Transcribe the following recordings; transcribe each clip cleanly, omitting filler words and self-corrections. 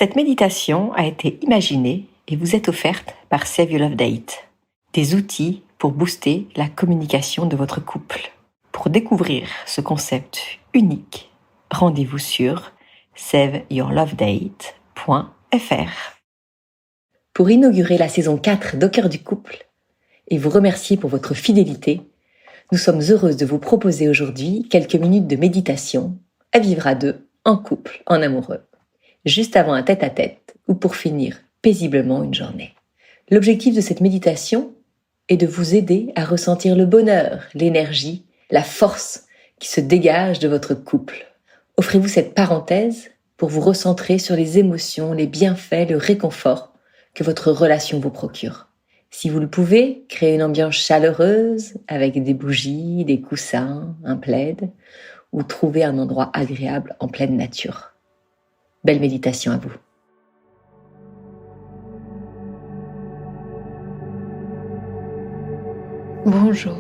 Cette méditation a été imaginée et vous est offerte par Save Your Love Date, des outils pour booster la communication de votre couple. Pour découvrir ce concept unique, rendez-vous sur saveyourlovedate.fr. Pour inaugurer la saison 4 d'Au cœur du couple et vous remercier pour votre fidélité, nous sommes heureuses de vous proposer aujourd'hui quelques minutes de méditation à vivre à deux, en couple, en amoureux, juste avant un tête-à-tête ou pour finir paisiblement une journée. L'objectif de cette méditation est de vous aider à ressentir le bonheur, l'énergie, la force qui se dégage de votre couple. Offrez-vous cette parenthèse pour vous recentrer sur les émotions, les bienfaits, le réconfort que votre relation vous procure. Si vous le pouvez, créez une ambiance chaleureuse avec des bougies, des coussins, un plaid, ou trouvez un endroit agréable en pleine nature. Belle méditation à vous. Bonjour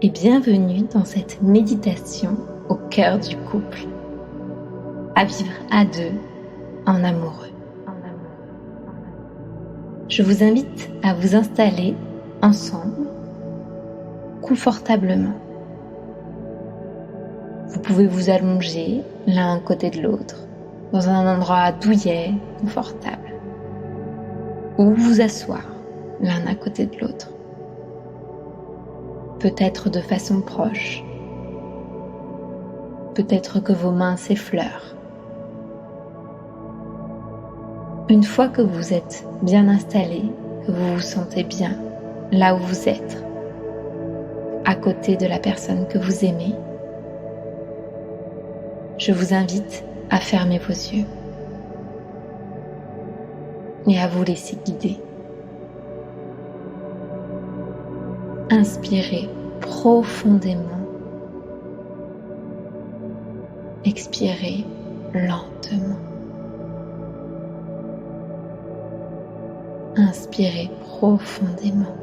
et bienvenue dans cette méditation au cœur du couple, à vivre à deux, en amoureux. Je vous invite à vous installer ensemble, confortablement. Vous pouvez vous allonger l'un à côté de l'autre, dans un endroit douillet, confortable, ou vous asseoir l'un à côté de l'autre. Peut-être de façon proche, peut-être que vos mains s'effleurent. Une fois que vous êtes bien installé, que vous vous sentez bien là où vous êtes, à côté de la personne que vous aimez, je vous invite à fermer vos yeux et à vous laisser guider. Inspirez profondément. Expirez lentement. Inspirez profondément.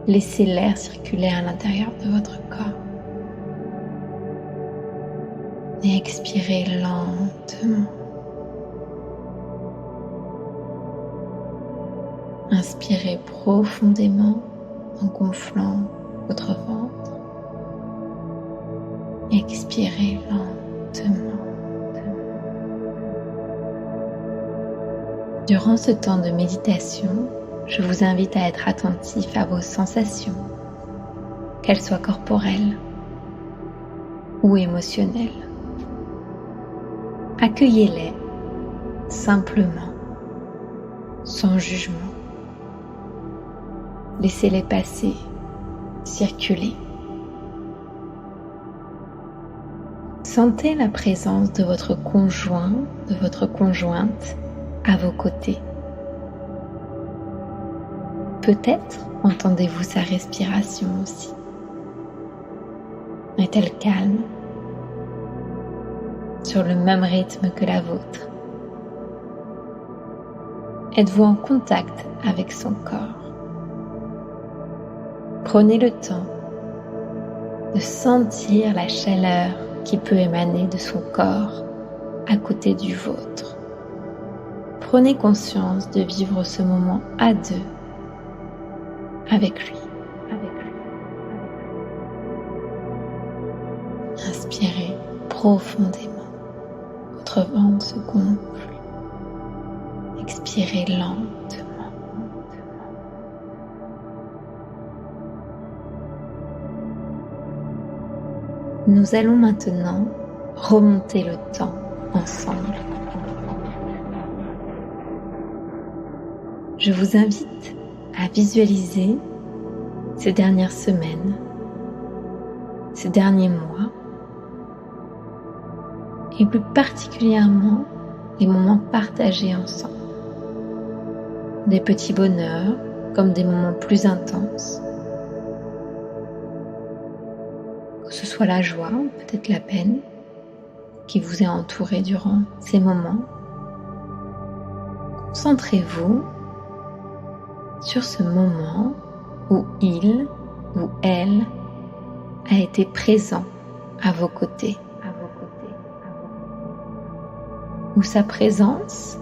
Laissez l'air circuler à l'intérieur de votre corps. Et expirez lentement. Inspirez profondément en gonflant votre ventre. Expirez lentement. Durant ce temps de méditation, je vous invite à être attentif à vos sensations, qu'elles soient corporelles ou émotionnelles. Accueillez-les simplement, sans jugement. Laissez-les passer, circuler. Sentez la présence de votre conjoint, de votre conjointe à vos côtés. Peut-être entendez-vous sa respiration aussi. Est-elle calme, sur le même rythme que la vôtre? Êtes-vous en contact avec son corps? Prenez le temps de sentir la chaleur qui peut émaner de son corps à côté du vôtre. Prenez conscience de vivre ce moment à deux avec lui. Inspirez profondément. Votre ventre se gonfle. Expirez lentement. Nous allons maintenant remonter le temps ensemble. Je vous invite à visualiser ces dernières semaines, ces derniers mois, et plus particulièrement les moments partagés ensemble. Des petits bonheurs comme des moments plus intenses. Que ce soit la joie ou peut-être la peine qui vous est entourée durant ces moments. Concentrez-vous sur ce moment où il ou elle a été présent à vos côtés. où sa présence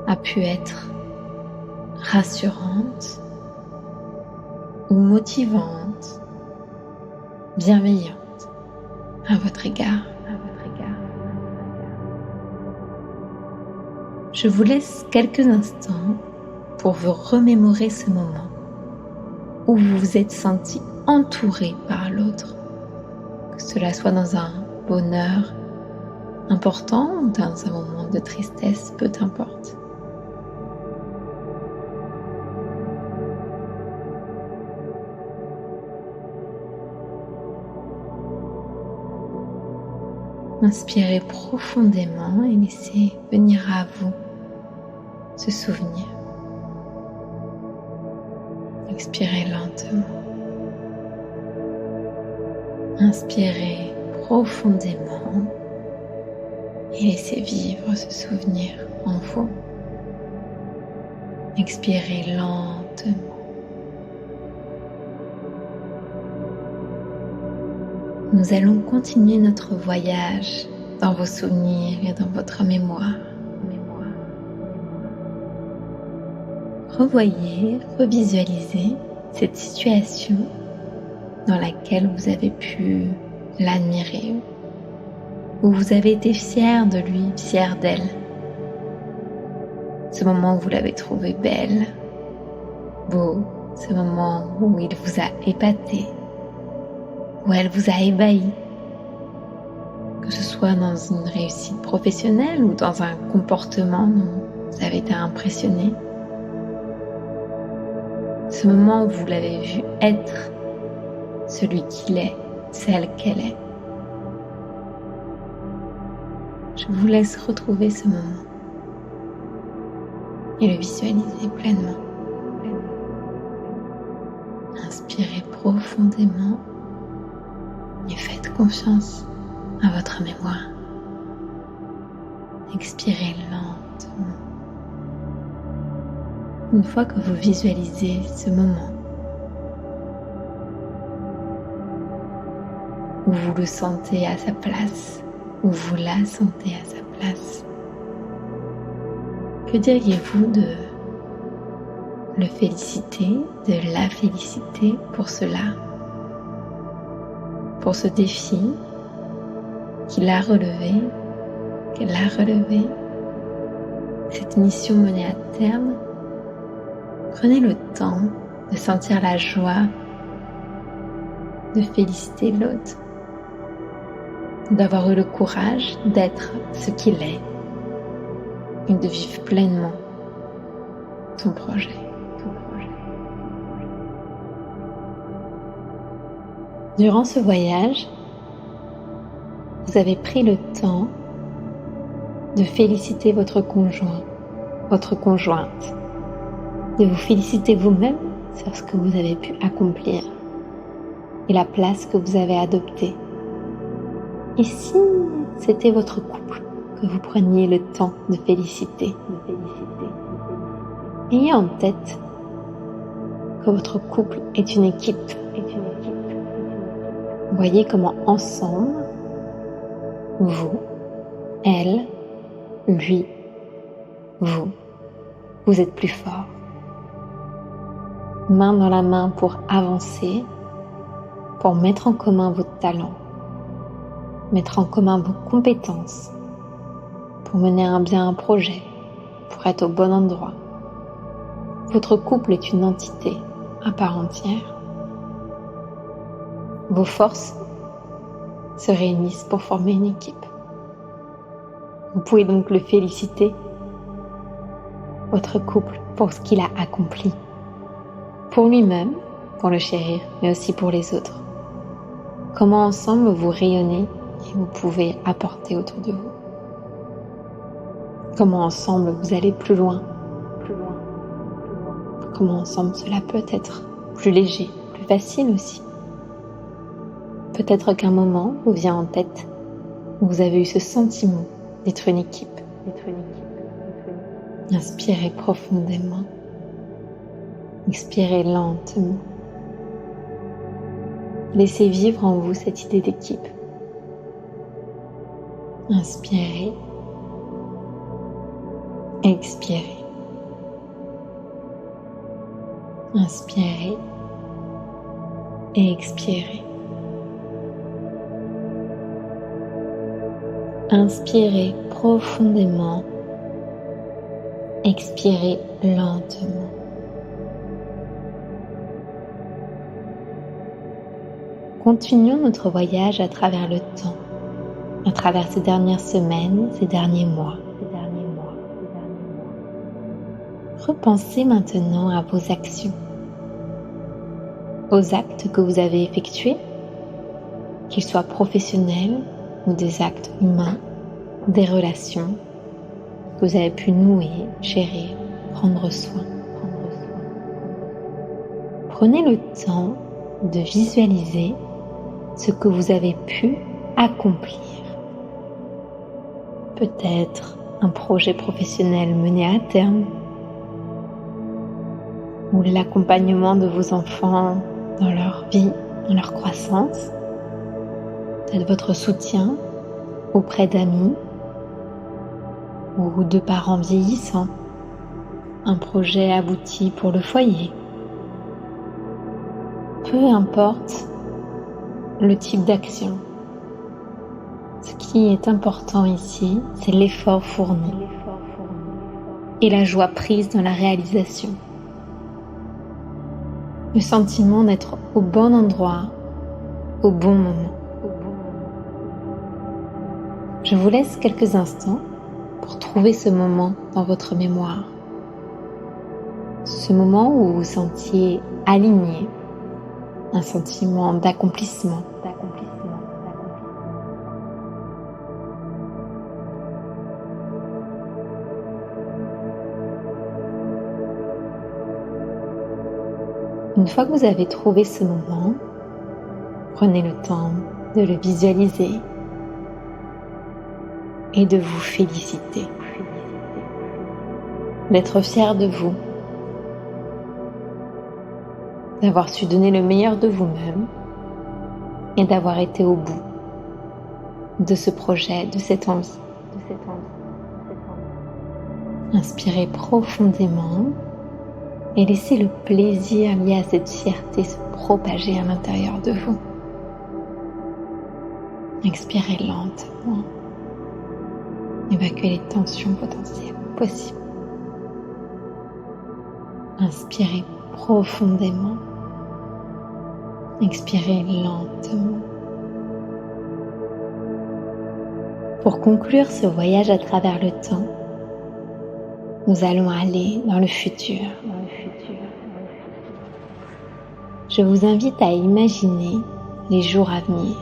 a pu être rassurante ou motivante, bienveillante à votre égard. Je vous laisse quelques instants pour vous remémorer ce moment où vous vous êtes senti entouré par l'autre, que cela soit dans un bonheur important ou dans un moment de tristesse, peu importe. Inspirez profondément et laissez venir à vous ce souvenir. Expirez lentement. Inspirez profondément et laissez vivre ce souvenir en vous. Expirez lentement. Nous allons continuer notre voyage dans vos souvenirs et dans votre mémoire. Revoyez, revisualisez cette situation dans laquelle vous avez pu l'admirer, où vous avez été fier de lui, fier d'elle. Ce moment où vous l'avez trouvé belle, beau, ce moment où il vous a épaté, où elle vous a ébahi, que ce soit dans une réussite professionnelle ou dans un comportement dont vous avez été impressionné. Ce moment où vous l'avez vu être celui qu'il est, celle qu'elle est. Je vous laisse retrouver ce moment et le visualiser pleinement. Inspirez profondément et faites confiance à votre mémoire. Expirez lentement. Une fois que vous visualisez ce moment où vous le sentez à sa place, où vous la sentez à sa place, que diriez-vous de le féliciter, de la féliciter pour cela, pour ce défi qu'il a relevé, qu'elle a relevé, cette mission menée à terme? Prenez le temps de sentir la joie de féliciter l'autre, d'avoir eu le courage d'être ce qu'il est et de vivre pleinement ton projet. Durant ce voyage, vous avez pris le temps de féliciter votre conjoint, votre conjointe, de vous féliciter vous-même sur ce que vous avez pu accomplir et la place que vous avez adoptée. Et si c'était votre couple que vous preniez le temps de féliciter, ayez en tête que votre couple est une équipe. Voyez comment ensemble, vous, elle, lui, vous êtes plus fort. Main dans la main pour avancer, pour mettre en commun vos talents, mettre en commun vos compétences, pour mener à bien un projet, pour être au bon endroit. Votre couple est une entité à part entière. Vos forces se réunissent pour former une équipe. Vous pouvez donc le féliciter, votre couple, pour ce qu'il a accompli. Pour lui-même, pour le chérir, mais aussi pour les autres. Comment ensemble vous rayonnez et vous pouvez apporter autour de vous. Comment ensemble vous allez plus loin. Comment ensemble cela peut être plus léger, plus facile aussi. Peut-être qu'un moment vous vient en tête où vous avez eu ce sentiment d'être une équipe. Inspirez profondément. Expirez lentement. Laissez vivre en vous cette idée d'équipe. Inspirez Expirez. Inspirez et expirez. Inspirez profondément. Expirez lentement. Continuons notre voyage à travers le temps, à travers ces dernières semaines, ces derniers mois. Repensez maintenant à vos actions, aux actes que vous avez effectués, qu'ils soient professionnels ou des actes humains, des relations que vous avez pu nouer, gérer, prendre soin. Prenez le temps de visualiser ce que vous avez pu accomplir. Peut-être un projet professionnel mené à terme, ou l'accompagnement de vos enfants dans leur vie, dans leur croissance, peut-être votre soutien auprès d'amis ou de parents vieillissants, un projet abouti pour le foyer. Peu importe le type d'action. Ce qui est important ici, c'est l'effort fourni et la joie prise dans la réalisation. Le sentiment d'être au bon endroit, au bon moment. Je vous laisse quelques instants pour trouver ce moment dans votre mémoire. Ce moment où vous vous sentiez aligné, un sentiment d'accomplissement. Une fois que vous avez trouvé ce moment, prenez le temps de le visualiser et de vous féliciter, d'être fier de vous, d'avoir su donner le meilleur de vous-même et d'avoir été au bout de ce projet, de cette envie. Inspirez profondément et laissez le plaisir lié à cette fierté se propager à l'intérieur de vous. Expirez lentement. Évacuez les tensions potentielles possibles. Inspirez profondément. Expirez lentement. Pour conclure ce voyage à travers le temps, nous allons aller dans le futur. Je vous invite à imaginer les jours à venir,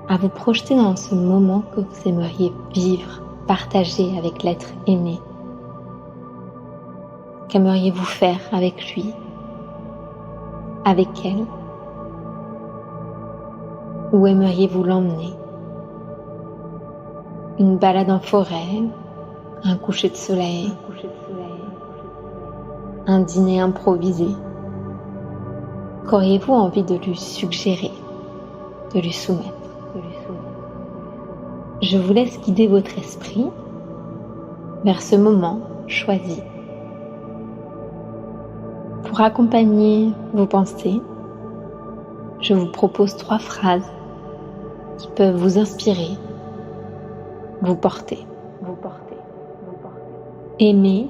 à vous projeter dans ce moment que vous aimeriez vivre, partager avec l'être aimé. Qu'aimeriez-vous faire avec lui, avec elle? Où aimeriez-vous l'emmener? Une balade en forêt, un coucher de soleil, un dîner improvisé. Qu'auriez-vous envie de lui suggérer, de lui soumettre? Je vous laisse guider votre esprit vers ce moment choisi. Pour accompagner vos pensées, je vous propose 3 phrases qui peuvent vous inspirer, vous porter. Aimer,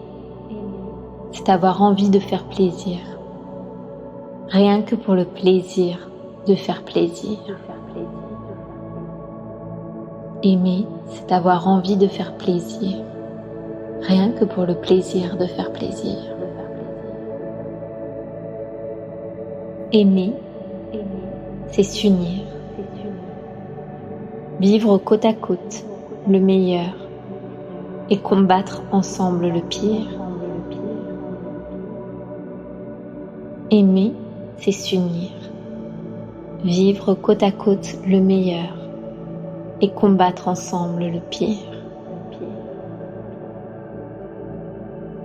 c'est avoir envie de faire plaisir. Rien que pour le plaisir de faire plaisir. Aimer, c'est avoir envie de faire plaisir. Rien que pour le plaisir de faire plaisir. Aimer, c'est s'unir. Vivre côte à côte le meilleur et combattre ensemble le pire. Aimer, c'est s'unir. Vivre côte à côte le meilleur et combattre ensemble le pire.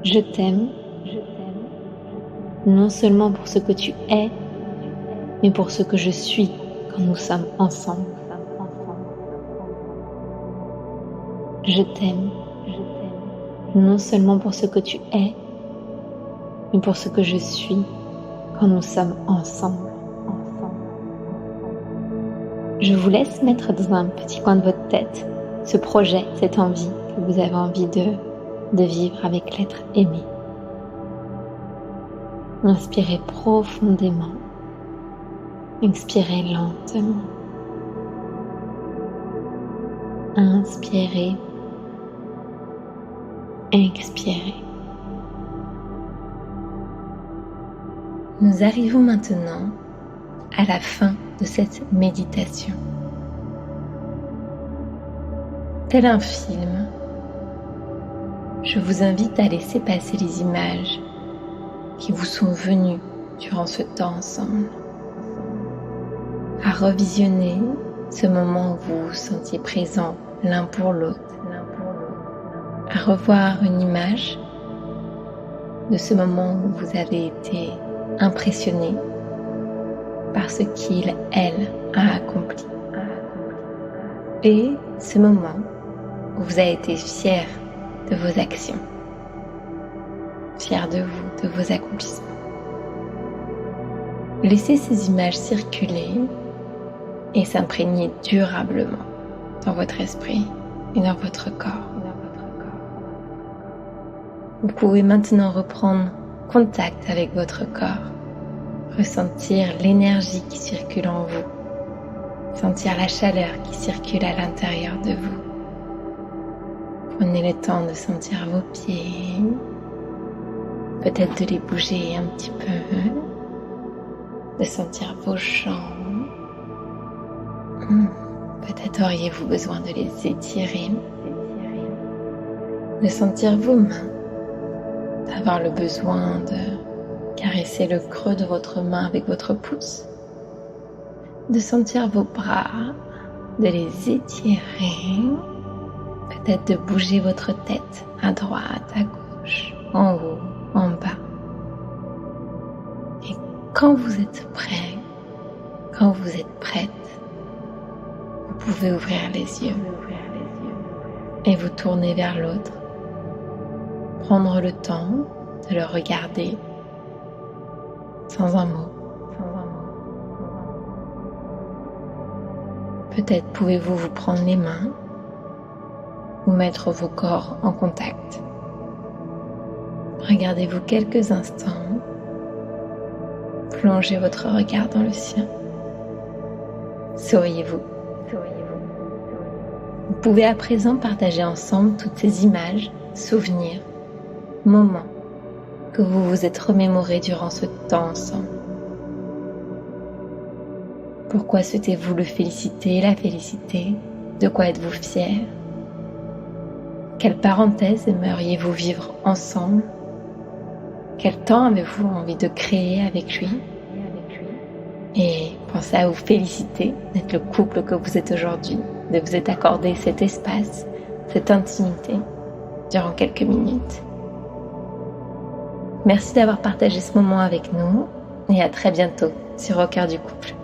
Je t'aime, non seulement pour ce que tu es, mais pour ce que je suis quand nous sommes ensemble. Je t'aime, non seulement pour ce que tu es, mais pour ce que je suis quand nous sommes ensemble. Je vous laisse mettre dans un petit coin de votre tête ce projet, cette envie que vous avez envie de vivre avec l'être aimé. Inspirez profondément. Expirez lentement. Inspirez. Expirez. Nous arrivons maintenant à la fin de cette méditation. Tel un film, je vous invite à laisser passer les images qui vous sont venues durant ce temps ensemble, à revisionner ce moment où vous vous sentiez présents l'un pour l'autre, à revoir une image de ce moment où vous avez été impressionné par ce qu'il, elle, a accompli. Et ce moment où vous avez été fier de vos actions, fier de vous, de vos accomplissements. Laissez ces images circuler et s'imprégner durablement dans votre esprit et dans votre corps. Vous pouvez maintenant reprendre contact avec votre corps, ressentir l'énergie qui circule en vous, sentir la chaleur qui circule à l'intérieur de vous. Prenez le temps de sentir vos pieds, peut-être de les bouger un petit peu, de sentir vos jambes. Peut-être auriez-vous besoin de les étirer, de sentir vos mains, d'avoir le besoin de caresser le creux de votre main avec votre pouce, de sentir vos bras, de les étirer, peut-être de bouger votre tête à droite, à gauche, en haut, en bas. Et quand vous êtes prêt, quand vous êtes prête, vous pouvez ouvrir les yeux et vous tourner vers l'autre. Prendre le temps de le regarder sans un mot. Peut-être pouvez-vous vous prendre les mains ou mettre vos corps en contact. Regardez-vous quelques instants. Plongez votre regard dans le sien. Souriez-vous. Vous pouvez à présent partager ensemble toutes ces images, souvenirs, moments que vous vous êtes remémorés durant ce temps ensemble. Pourquoi souhaitez-vous le féliciter, la féliciter? De quoi êtes-vous fier? Quelle parenthèse aimeriez-vous vivre ensemble? Quel temps avez-vous envie de créer avec lui? Et pensez à vous féliciter d'être le couple que vous êtes aujourd'hui, de vous être accordé cet espace, cette intimité durant quelques minutes. Merci d'avoir partagé ce moment avec nous et à très bientôt sur Au cœur du couple.